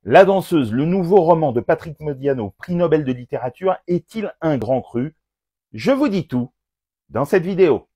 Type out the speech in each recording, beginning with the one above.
La danseuse, le nouveau roman de Patrick Modiano, prix Nobel de littérature, est-il un grand cru? Je vous dis tout dans cette vidéo.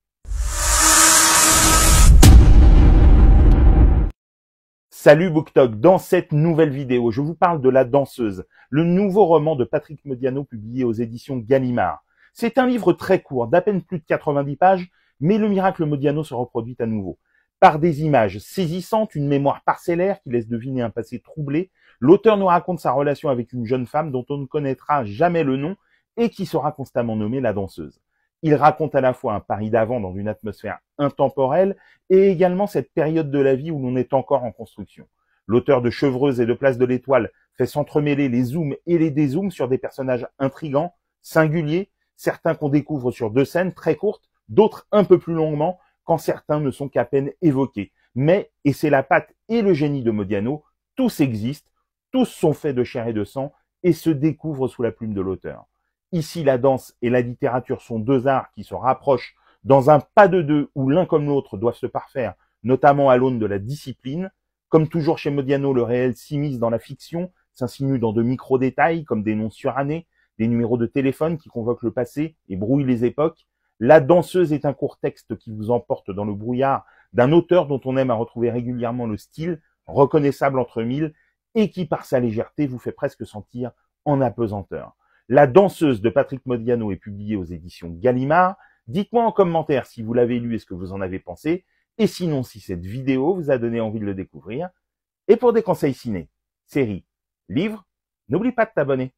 Salut BookTok, dans cette nouvelle vidéo, je vous parle de La danseuse, le nouveau roman de Patrick Modiano publié aux éditions Gallimard. C'est un livre très court, d'à peine plus de 90 pages, mais le miracle Modiano se reproduit à nouveau. Par des images saisissantes, une mémoire parcellaire qui laisse deviner un passé troublé, l'auteur nous raconte sa relation avec une jeune femme dont on ne connaîtra jamais le nom et qui sera constamment nommée la danseuse. Il raconte à la fois un Paris d'avant dans une atmosphère intemporelle et également cette période de la vie où l'on est encore en construction. L'auteur de Chevreuse et de Place de l'Étoile fait s'entremêler les zooms et les dézooms sur des personnages intrigants, singuliers, certains qu'on découvre sur 2 scènes très courtes, d'autres un peu plus longuement, quand certains ne sont qu'à peine évoqués. Mais, et c'est la patte et le génie de Modiano, tous existent, tous sont faits de chair et de sang et se découvrent sous la plume de l'auteur. Ici, la danse et la littérature sont deux arts qui se rapprochent dans un pas de deux où l'un comme l'autre doivent se parfaire, notamment à l'aune de la discipline. Comme toujours chez Modiano, le réel s'immisce dans la fiction, s'insinue dans de micro-détails comme des noms surannés, des numéros de téléphone qui convoquent le passé et brouillent les époques. La danseuse est un court texte qui vous emporte dans le brouillard d'un auteur dont on aime à retrouver régulièrement le style, reconnaissable entre mille, et qui par sa légèreté vous fait presque sentir en apesanteur. La danseuse de Patrick Modiano est publiée aux éditions Gallimard. Dites-moi en commentaire si vous l'avez lu et ce que vous en avez pensé, et sinon si cette vidéo vous a donné envie de le découvrir. Et pour des conseils ciné, séries, livres, n'oublie pas de t'abonner.